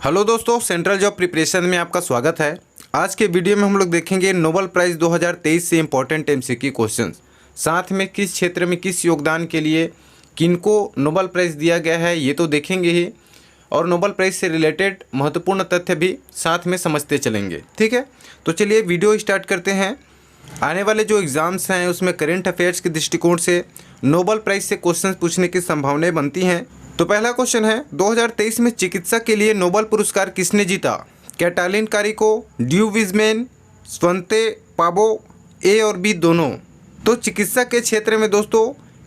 Hello दोस्तों, central job preparation में आपका स्वागत है। आज के वीडियो में हम लोग देखेंगे नोबेल प्राइज़ 2023 से इम्पोर्टेंट एमसीक्यू क्वेश्चंस, साथ में किस क्षेत्र में किस योगदान के लिए किनको नोबेल प्राइज़ दिया गया है ये तो देखेंगे ही, और नोबेल प्राइज़ से रिलेटेड महत्वपूर्ण तथ्य भी साथ में समझते चलेंगे। ठीक है, तो चलिए वीडियो स्टार्ट करते हैं। आने वाले जो एग्ज़ाम्स हैं उसमें करेंट अफेयर्स के दृष्टिकोण से नोबेल प्राइज़ से क्वेश्चन पूछने की संभावनाएं बनती हैं। तो पहला क्वेश्चन है, 2023 में चिकित्सा के लिए नोबेल पुरस्कार किसने जीता? कैटालिन कारिको, ड्यू विजमैन, स्वंते पाबो, ए और बी दोनों। तो चिकित्सा के क्षेत्र में दोस्तों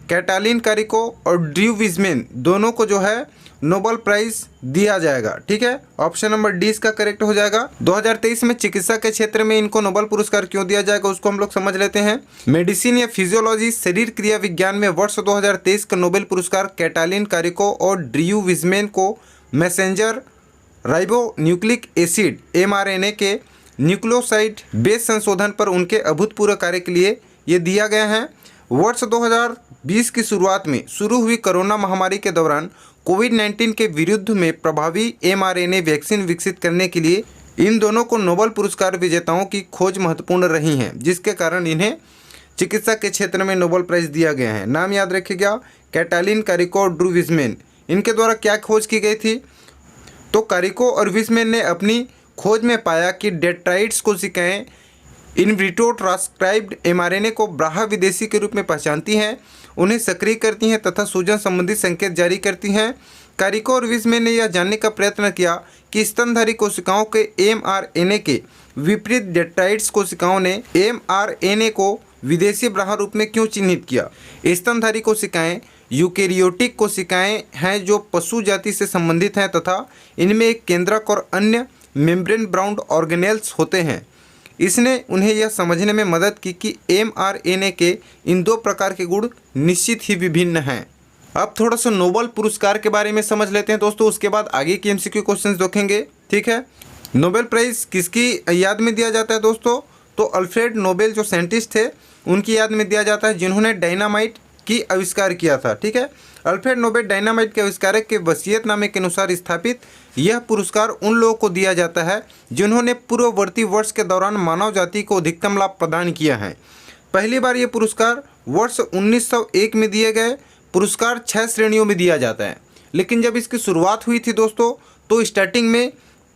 कैटालिन कारिको और ड्यू विजमैन दोनों को जो है नोबेल प्राइज़ दिया जाएगा। ठीक है, ऑप्शन नंबर डी इसका करेक्ट हो जाएगा। 2023 में चिकित्सा के क्षेत्र में इनको नोबेल पुरस्कार क्यों दिया जाएगा उसको हम लोग समझ लेते हैं। मेडिसिन या फिजियोलॉजी शरीर क्रिया विज्ञान में वर्ष 2023 का नोबेल पुरस्कार कैटालिन कारिको और ड्यू विजमैन को messenger ribo nucleic acid mRNA के न्यूक्लियोसाइड बेस संशोधन पर उनके अभूतपूर्व कार्य के लिए ये दिया गया है। वर्ष 2020 की शुरुआत में शुरू हुई कोरोना महामारी के दौरान कोविड-19 के विरुद्ध में प्रभावी mRNA वैक्सीन विकसित करने के लिए इन दोनों को नोबेल पुरस्कार विजेताओं की खोज महत्वपूर्ण रही हैं, जिसके कारण इन्हें चिकित्सा के क्षेत्र में नोबेल प्राइज़ दिया गया है। नाम याद रखिएगा, कैटालिन कारिको और ड्यू विजमैन। इनके द्वारा क्या खोज की गई थी? तो कारिको और विजमैन ने अपनी खोज में पाया कि डेट्राइट्स कोशिकाएं इन विट्रो ट्रांसक्राइब्ड mRNA को ब्राहा विदेशी के रूप में पहचानती हैं, उन्हें सक्रिय करती हैं तथा सूजन संबंधी संकेत जारी करती हैं। कारिको और विजमैन ने यह जानने का प्रयत्न किया कि स्तनधारी कोशिकाओं के mRNA के विपरीत डेट्राइट्स कोशिकाओं ने mRNA को विदेशी ब्राहा रूप में क्यों चिन्हित किया। स्तनधारी कोशिकाएं यूकेरियोटिक कोशिकाएं हैं जो पशु जाति से संबंधित हैं तथा इनमें एक केंद्रक और अन्य मेम्ब्रेन बाउंड ऑर्गेनेल्स होते हैं। इसने उन्हें यह समझने में मदद की कि mRNA के इन दो प्रकार के गुण निश्चित ही विभिन्न हैं। अब थोड़ा सा नोबेल पुरस्कार के बारे में समझ लेते हैं दोस्तों, उसके बाद आगे की एमसीक्यू क्वेश्चंस देखेंगे। ठीक है, नोबेल प्राइज़ किसकी याद में दिया जाता है दोस्तों? तो अल्फ्रेड नोबेल जो साइंटिस्ट थे उनकी याद में दिया जाता है, जिन्होंने डायनामाइट की आविष्कार किया था। ठीक है, अल्फ्रेड नोबेल डायनामाइट के आविष्कारक के वसीयतनामे के अनुसार स्थापित यह पुरस्कार उन लोगों को दिया जाता है जिन्होंने पूर्ववर्ती वर्ष के दौरान मानव जाति को अधिकतम लाभ प्रदान किया है। पहली बार ये पुरस्कार वर्ष 1901 में दिए गए। पुरस्कार 6 श्रेणियों में दिया जाता है, लेकिन जब इसकी शुरुआत हुई थी दोस्तों तो स्टार्टिंग में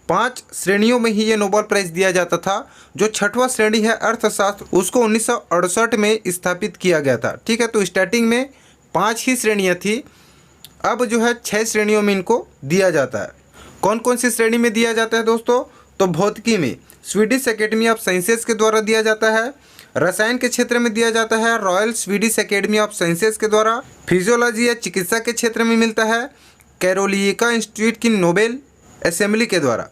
5 श्रेणियों में ही ये नोबेल प्राइज़ दिया जाता था। जो 6वां श्रेणी है अर्थशास्त्र, उसको 1968 में स्थापित किया गया था। ठीक है, तो स्टार्टिंग में 5 ही श्रेणियाँ थी, अब जो है 6 श्रेणियों में इनको दिया जाता है। कौन कौन सी श्रेणी में दिया जाता है दोस्तों? तो भौतिकी में स्वीडिश एकेडमी ऑफ साइंसेस के द्वारा दिया जाता है। रसायन के क्षेत्र में दिया जाता है royal Swedish academy of sciences के द्वारा। फिजियोलॉजी या चिकित्सा के क्षेत्र में मिलता है कैरोलिका इंस्टीट्यूट की नोबेल असेंबली के द्वारा।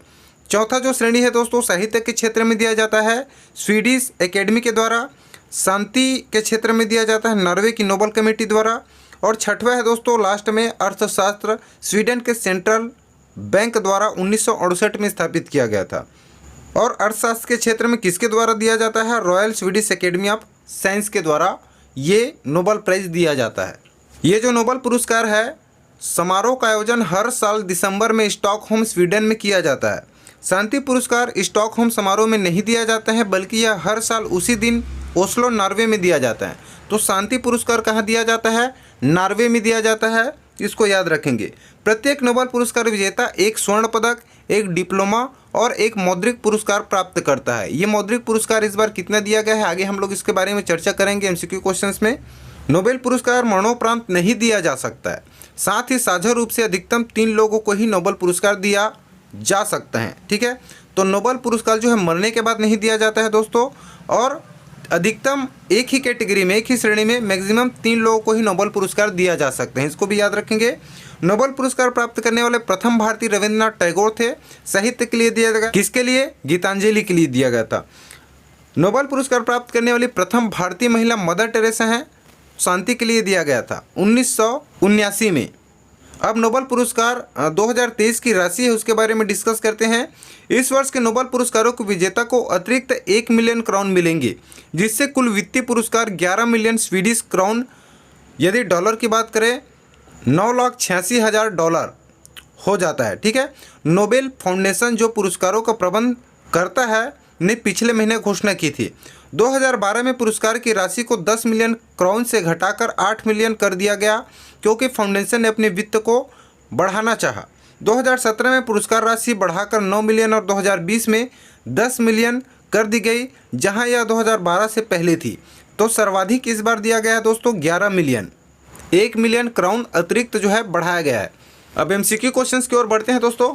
चौथा जो श्रेणी है दोस्तों साहित्य के क्षेत्र में दिया जाता है स्वीडिश एकेडमी के द्वारा। शांति के क्षेत्र में दिया जाता है नॉर्वे की नोबेल कमेटी द्वारा। और 6वां है दोस्तों लास्ट में अर्थशास्त्र, स्वीडन के सेंट्रल बैंक द्वारा 1968 में स्थापित किया गया था। और अर्थशास्त्र के क्षेत्र में किसके द्वारा दिया जाता है? Royal Swedish academy of science के द्वारा ये नोबेल प्राइज़ दिया जाता है। ये जो नोबेल पुरस्कार है, समारोह का आयोजन हर साल दिसंबर में स्टॉकहोम स्वीडन में किया जाता है। शांति पुरस्कार स्टॉकहोम समारोह में नहीं दिया जाता है, बल्कि यह हर साल उसी दिन ओस्लो नॉर्वे में दिया जाता है। तो शांति पुरस्कार कहाँ दिया जाता है? नॉर्वे में दिया जाता है, इसको याद रखेंगे। प्रत्येक नोबेल पुरस्कार विजेता एक स्वर्ण पदक, एक डिप्लोमा और एक मौद्रिक पुरस्कार प्राप्त करता है। ये मौद्रिक पुरस्कार इस बार कितना दिया गया है आगे हम लोग इसके बारे में चर्चा करेंगे एमसीक्यू क्वेश्चंस में। नोबेल पुरस्कार मरणोपरांत नहीं दिया जा सकता है, साथ ही साझा रूप से अधिकतम 3 लोगों को ही नोबेल पुरस्कार दिया जा सकता है। ठीक है, तो नोबेल पुरस्कार जो है मरने के बाद नहीं दिया जाता है दोस्तों, और अधिकतम एक ही कैटेगरी में, एक ही श्रेणी में मैक्सिमम 3 लोगों को ही नोबेल पुरस्कार दिया जा सकते हैं, इसको भी याद रखेंगे। नोबेल पुरस्कार प्राप्त करने वाले प्रथम भारतीय रविंद्रनाथ टैगोर थे। साहित्य के लिए दिया गया, किसके लिए? गीतांजलि के लिए दिया गया था। नोबेल पुरस्कार प्राप्त करने वाली प्रथम भारतीय महिला मदर टेरेसा हैं, शांति के लिए दिया गया था 1979 में। अब नोबेल पुरस्कार 2023 की राशि है उसके बारे में डिस्कस करते हैं। इस वर्ष के नोबेल पुरस्कारों के विजेता को अतिरिक्त 1 मिलियन क्राउन मिलेंगे, जिससे कुल वित्तीय पुरस्कार 11 मिलियन स्वीडिश क्राउन, यदि डॉलर की बात करें $9,86,000 हो जाता है। ठीक है, नोबेल फाउंडेशन जो पुरस्कारों का प्रबंध करता है ने पिछले महीने घोषणा की थी। 2012 में पुरस्कार की राशि को 10 मिलियन क्राउन से घटाकर 8 मिलियन कर दिया गया, क्योंकि फाउंडेशन ने अपने वित्त को बढ़ाना चाहा। 2017 में पुरस्कार राशि बढ़ाकर 9 मिलियन और 2020 में 10 मिलियन कर दी गई, जहां यह 2012 से पहले थी। तो सर्वाधिक इस बार दिया गया है दोस्तों 11 मिलियन, 1 मिलियन क्राउन अतिरिक्त जो है बढ़ाया गया है। अब एमसीक्यू क्वेश्चंस की ओर बढ़ते हैं दोस्तों।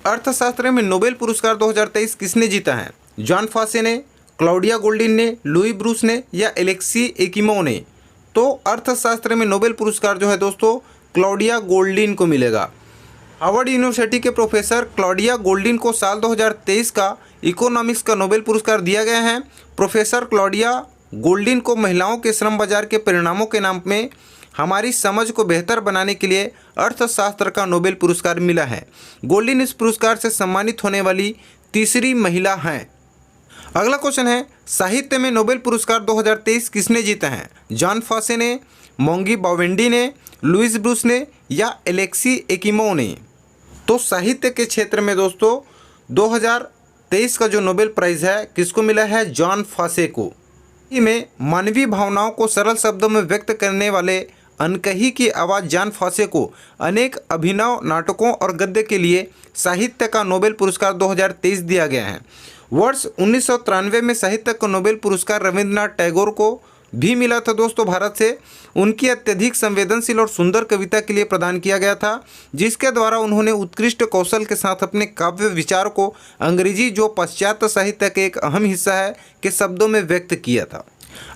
अर्थशास्त्र में नोबेल पुरस्कार 2023 किसने जीता है? जॉन फासे ने, क्लाउडिया गोल्डिन ने, लुई ब्रूस ने या एलेक्सी एकिमोव ने? तो अर्थशास्त्र में नोबेल पुरस्कार जो है दोस्तों क्लाउडिया गोल्डिन को मिलेगा। हार्वर्ड यूनिवर्सिटी के प्रोफेसर क्लाउडिया गोल्डिन को साल 2023 का इकोनॉमिक्स का नोबेल पुरस्कार दिया गया है। प्रोफेसर क्लाउडिया गोल्डिन को महिलाओं के श्रम बाजार के परिणामों के नाम में हमारी समझ को बेहतर बनाने के लिए अर्थशास्त्र का नोबेल पुरस्कार मिला है। गोल्डिन इस पुरस्कार से सम्मानित होने वाली तीसरी महिला हैं। अगला क्वेश्चन है, साहित्य में नोबेल पुरस्कार 2023 किसने जीता है? जॉन फासे ने, मोंगी बावेंडी ने, लुईस ब्रूस ने या एलेक्सी एकिमोव ने? तो साहित्य के क्षेत्र में दोस्तों 2023 का जो नोबेल प्राइज़ है किसको मिला है? जॉन फासे को। में मानवीय भावनाओं को सरल शब्दों में व्यक्त करने वाले अनकही की आवाज़ जॉन फासे को अनेक अभिनव नाटकों और गद्य के लिए साहित्य का नोबेल पुरस्कार 2023 दिया गया है। वर्ष 1993 में साहित्य का नोबेल पुरस्कार रविंद्रनाथ टैगोर को भी मिला था दोस्तों भारत से। उनकी अत्यधिक संवेदनशील और सुंदर कविता के लिए प्रदान किया गया था, जिसके द्वारा उन्होंने उत्कृष्ट कौशल के साथ अपने काव्य विचार को अंग्रेजी जो पाश्चात्य साहित्य के एक अहम हिस्सा है के शब्दों में व्यक्त किया था।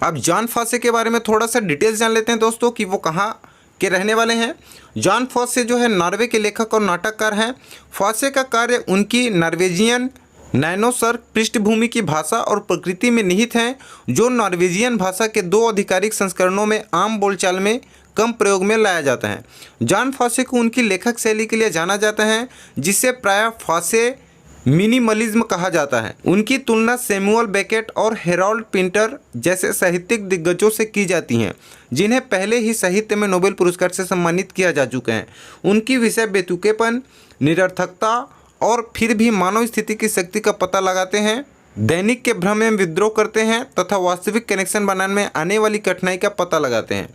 अब जॉन फासे के बारे में थोड़ा सा डिटेल्स जान लेते हैं दोस्तों कि वो कहाँ के रहने वाले हैं। जॉन फासे जो है नॉर्वे के लेखक और नाटककार हैं। फासे का कार्य उनकी नॉर्वेजियन नैनोसर्ग पृष्ठभूमि की भाषा और प्रकृति में निहित हैं, जो नॉर्वेजियन भाषा के 2 आधिकारिक संस्करणों में आम बोलचाल में कम प्रयोग में लाया जाता है। जॉन फासे को उनकी लेखक शैली के लिए जाना जाता है, जिसे प्रायः फासे मिनिमलिज्म कहा जाता है। उनकी तुलना सैमुअल बेकेट और हेरोल्ड पिंटर जैसे साहित्यिक दिग्गजों से की जाती हैं, जिन्हें पहले ही साहित्य में नोबेल पुरस्कार से सम्मानित किया जा चुका है। उनकी विषय बेतुकेपन, निरर्थकता और फिर भी मानव स्थिति की शक्ति का पता लगाते हैं, दैनिक के भ्रम में विद्रोह करते हैं तथा वास्तविक कनेक्शन बनाने में आने वाली कठिनाई का पता लगाते हैं।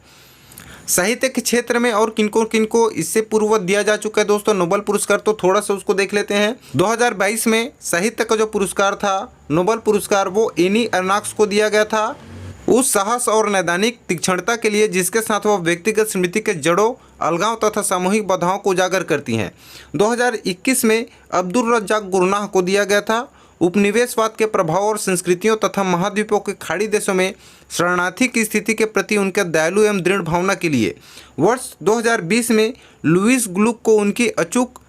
साहित्य के क्षेत्र में और किनको किनको इससे पूर्व दिया जा चुका है दोस्तों नोबेल पुरस्कार, तो थोड़ा सा उसको देख लेते हैं। 2022 में साहित्य का जो पुरस्कार था नोबेल पुरस्कार वो एनी अर्नाक्स को दिया गया था, उस साहस और नैदानिक तीक्ष्णता के लिए जिसके साथ वह व्यक्तिगत स्मृति के जड़ों, अलगाव तथा सामूहिक बाधाओं को उजागर करती हैं। 2021 में अब्दुल रज्जाक गुरनाह को दिया गया था, उपनिवेशवाद के प्रभाव और संस्कृतियों तथा महाद्वीपों के खाड़ी देशों में शरणार्थी की स्थिति के प्रति उनके दयालु एवं दृढ़ भावना के लिए। वर्ष 2020 में लुईस ग्लुक को उनकी अचूक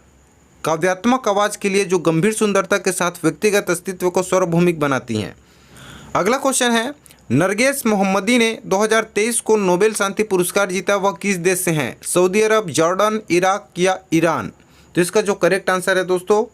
काव्यात्मक आवाज़ के लिए, जो गंभीर सुंदरता के साथ व्यक्तिगत अस्तित्व को सार्वभौमिक बनाती हैं। अगला क्वेश्चन है, नरगिस मोहम्मदी ने 2023 को नोबेल शांति पुरस्कार जीता, वह किस देश से हैं? सऊदी अरब, जॉर्डन, इराक या ईरान? तो इसका जो करेक्ट आंसर है दोस्तों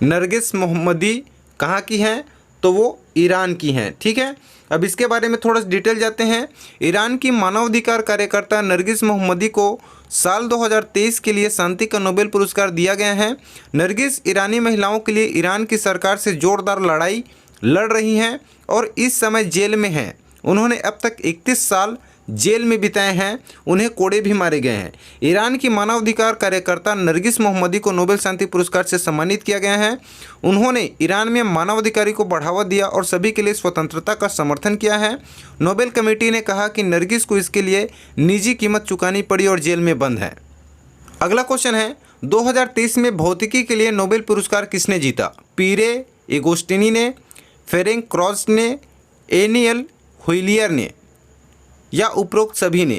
नरगिस मोहम्मदी कहाँ की हैं? तो वो ईरान की हैं। ठीक है, अब इसके बारे में थोड़ा डिटेल जाते हैं। ईरान की मानवाधिकार कार्यकर्ता नरगिस मोहम्मदी को साल 2023 के लिए शांति का नोबेल पुरस्कार दिया गया है। नरगिस ईरानी महिलाओं के लिए ईरान की सरकार से जोरदार लड़ाई लड़ रही हैं और इस समय जेल में हैं। उन्होंने अब तक 31 साल जेल में बिताए हैं, उन्हें कोड़े भी मारे गए हैं। ईरान की मानवाधिकार कार्यकर्ता नरगिस मोहम्मदी को नोबेल शांति पुरस्कार से सम्मानित किया गया है। उन्होंने ईरान में मानवाधिकार को बढ़ावा दिया और सभी के लिए स्वतंत्रता का समर्थन किया है। नोबेल कमेटी ने कहा कि नरगिस को इसके लिए निजी कीमत चुकानी पड़ी और जेल में बंद है। अगला क्वेश्चन है, 2023 में भौतिकी के लिए नोबेल पुरस्कार किसने जीता? पीरे एगोस्टिनी ने, फेरेंक क्रॉस ने, एनियल हुइलियर ने या उपरोक्त सभी ने?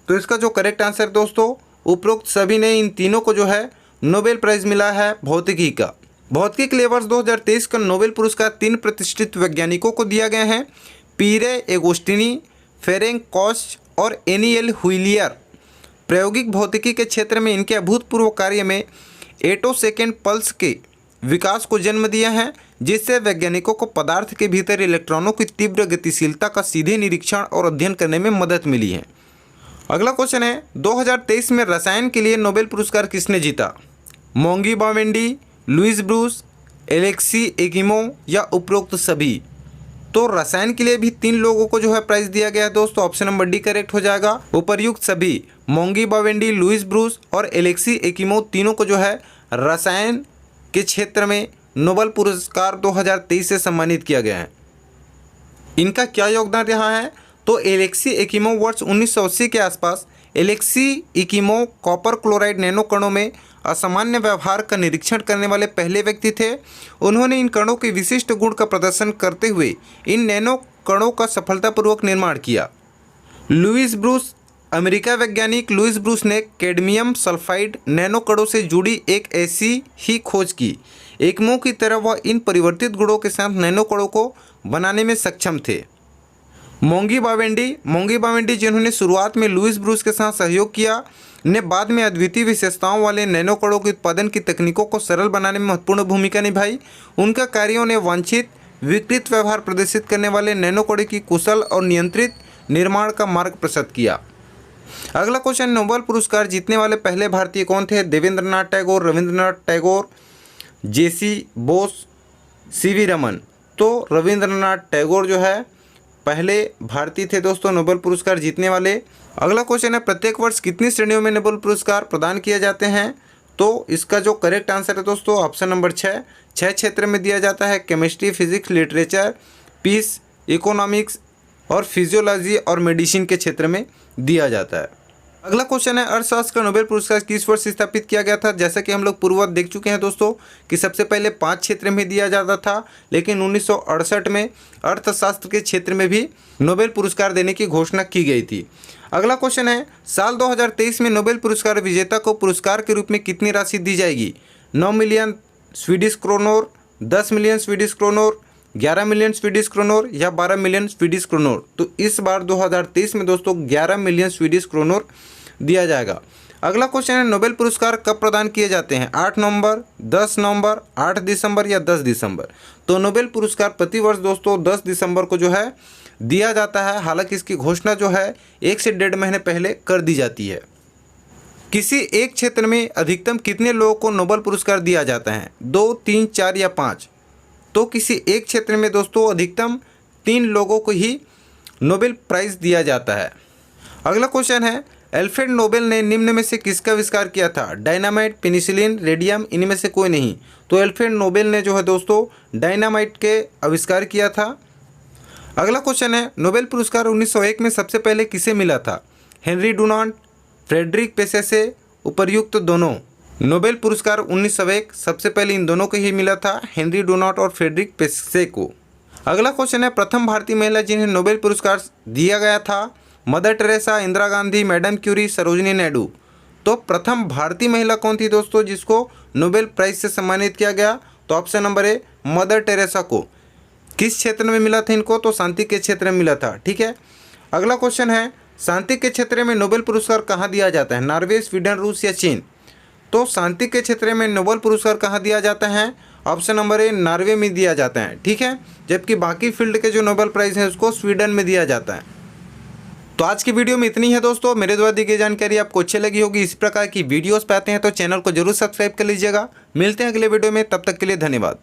तो इसका जो करेक्ट आंसर दोस्तों उपरोक्त सभी ने, इन तीनों को जो है नोबेल प्राइज़ मिला है भौतिकी का। भौतिकी के लिए वर्ष 2023 का नोबेल पुरस्कार 3 प्रतिष्ठित वैज्ञानिकों को दिया गया है, पीरे एगोस्टिनी, फेरेंक क्रॉस और एनियल हुइलियर। प्रायोगिक भौतिकी के क्षेत्र में इनके अभूतपूर्व कार्य में एटोसेकेंड पल्स के विकास को जन्म दिया है, जिससे वैज्ञानिकों को पदार्थ के भीतर इलेक्ट्रॉनों की तीव्र गतिशीलता का सीधे निरीक्षण और अध्ययन करने में मदद मिली है। अगला क्वेश्चन है, 2023 में रसायन के लिए नोबेल पुरस्कार किसने जीता? मोंगी बावेंडी, लुइस ब्रूस, एलेक्सी एगिमो या उपरोक्त सभी? तो रसायन के लिए भी 3 लोगों को जो है प्राइज दिया गया है दोस्तों। ऑप्शन नंबर डी करेक्ट हो जाएगा। उपर्युक्त सभी मोंगी बावेंडी, लुइस ब्रूस और एलेक्सी एकिमो तीनों को जो है रसायन के क्षेत्र में नोबेल पुरस्कार 2023 से सम्मानित किया गया है। इनका क्या योगदान रहा है? तो एलेक्सी एकिमो वर्ष 1980 के आसपास एलेक्सी एकिमो कॉपर क्लोराइड नैनो कणों में असामान्य व्यवहार का निरीक्षण करने वाले पहले व्यक्ति थे। उन्होंने इन कणों के विशिष्ट गुण का प्रदर्शन करते हुए इन नैनो कणों का सफलतापूर्वक निर्माण किया। लुइस ब्रूस, अमेरिका वैज्ञानिक लुइस ब्रूस ने कैडमियम सल्फाइड नैनो कणों से जुड़ी एक ऐसी ही खोज की। एकिमो की तरह वह इन परिवर्तित गुणों के साथ नैनो कणों को बनाने में सक्षम थे। मोंगी बावेंडी जिन्होंने शुरुआत में लुइस ब्रूस के साथ सहयोग किया, ने बाद में अद्वितीय विशेषताओं वाले नैनो कणों के उत्पादन की तकनीकों को सरल बनाने में महत्वपूर्ण भूमिका निभाई। उनका कार्यों ने वांछित विकृत व्यवहार प्रदर्शित करने वाले नैनो कणों की कुशल और नियंत्रित निर्माण का मार्ग प्रशस्त किया। अगला क्वेश्चन, नोबेल पुरस्कार जीतने वाले पहले भारतीय कौन थे? देवेंद्रनाथ टैगोर, रविंद्रनाथ टैगोर, जेसी बोस, सीवी रमन। तो रविंद्रनाथ टैगोर जो है पहले भारतीय थे दोस्तों नोबेल पुरस्कार जीतने वाले। अगला क्वेश्चन है, प्रत्येक वर्ष कितनी श्रेणियों में नोबेल पुरस्कार प्रदान किए जाते हैं? तो इसका जो करेक्ट आंसर है दोस्तों ऑप्शन नंबर 6 क्षेत्र में दिया जाता है। Chemistry, physics, literature, peace, economics और फिजियोलॉजी और मेडिसिन के क्षेत्र में दिया जाता है। अगला क्वेश्चन है, अर्थशास्त्र का नोबेल पुरस्कार किस वर्ष स्थापित किया गया था? जैसा कि हम लोग पूर्ववत देख चुके हैं दोस्तों कि सबसे पहले 5 क्षेत्र में दिया जाता था, लेकिन 1968 में अर्थशास्त्र के क्षेत्र में भी नोबेल पुरस्कार देने की घोषणा की गई थी। अगला क्वेश्चन है, साल 2023 में नोबेल पुरस्कार विजेता को पुरस्कार के रूप में कितनी राशि दी जाएगी? 9 million Swedish kronor, 10 million Swedish kronor, 11 million Swedish kronor या 12 मिलियन स्वीडिश क्रोनर? तो इस बार 2023 में दोस्तों 11 मिलियन स्वीडिश क्रोनर दिया जाएगा। अगला क्वेश्चन है, नोबेल पुरस्कार कब प्रदान किए जाते हैं? 8 नवंबर, 10 नवंबर, 8 दिसंबर या 10 दिसंबर? तो नोबेल पुरस्कार प्रतिवर्ष दोस्तों 10 दिसंबर को जो है दिया जाता है। हालांकि इसकी घोषणा जो है 1 से 1.5 महीने पहले कर दी जाती है। किसी एक क्षेत्र में अधिकतम कितने लोगों को नोबेल पुरस्कार दिया जाता है? 2, 3, 4 या 5? तो किसी एक क्षेत्र में दोस्तों अधिकतम 3 लोगों को ही नोबेल प्राइज़ दिया जाता है। अगला क्वेश्चन है, अल्फ्रेड नोबेल ने निम्न में से किसका आविष्कार किया था? डायनामाइट, पेनिसिलिन, रेडियम, इनमें से कोई नहीं। तो अल्फ्रेड नोबेल ने जो है दोस्तों डायनामाइट के आविष्कार किया था। अगला क्वेश्चन है, नोबेल पुरस्कार 1901 में सबसे पहले किसे मिला था? हेनरी डुनांट, फ्रेडरिक पेसेसे, उपर्युक्त दोनों? नोबेल पुरस्कार 1901 सबसे पहले इन दोनों को ही मिला था, हेनरी डुनांट और फ्रेडरिक पेसेसे को। अगला क्वेश्चन है, प्रथम भारतीय महिला जिन्हें नोबेल पुरस्कार दिया गया था? Mother Teresa, Indira Gandhi, madam Curie, Sarojini Naidu? तो प्रथम भारतीय महिला कौन थी दोस्तों जिसको नोबेल प्राइज से सम्मानित किया गया? तो option number a mother Teresa को। किस क्षेत्र में मिला था इनको? तो शांति के क्षेत्र में मिला था। ठीक है। अगला क्वेश्चन है, शांति के क्षेत्र में नोबेल पुरस्कार कहाँ दिया जाता है? नॉर्वे, स्वीडन, रूस या चीन? तो शांति के क्षेत्र में नोबेल पुरस्कार कहाँ दिया जाता है? ऑप्शन नंबर ए नॉर्वे में दिया जाता है। ठीक है। जबकि बाकी फील्ड के जो नोबेल प्राइज़ हैं उसको स्वीडन में दिया जाता है। तो आज की वीडियो में इतनी है दोस्तों। मेरे द्वारा दी गई जानकारी आपको अच्छी लगी होगी। इस प्रकार की वीडियोस पाते हैं तो चैनल को जरूर सब्सक्राइब कर लीजिएगा। मिलते हैं अगले वीडियो में, तब तक के लिए धन्यवाद।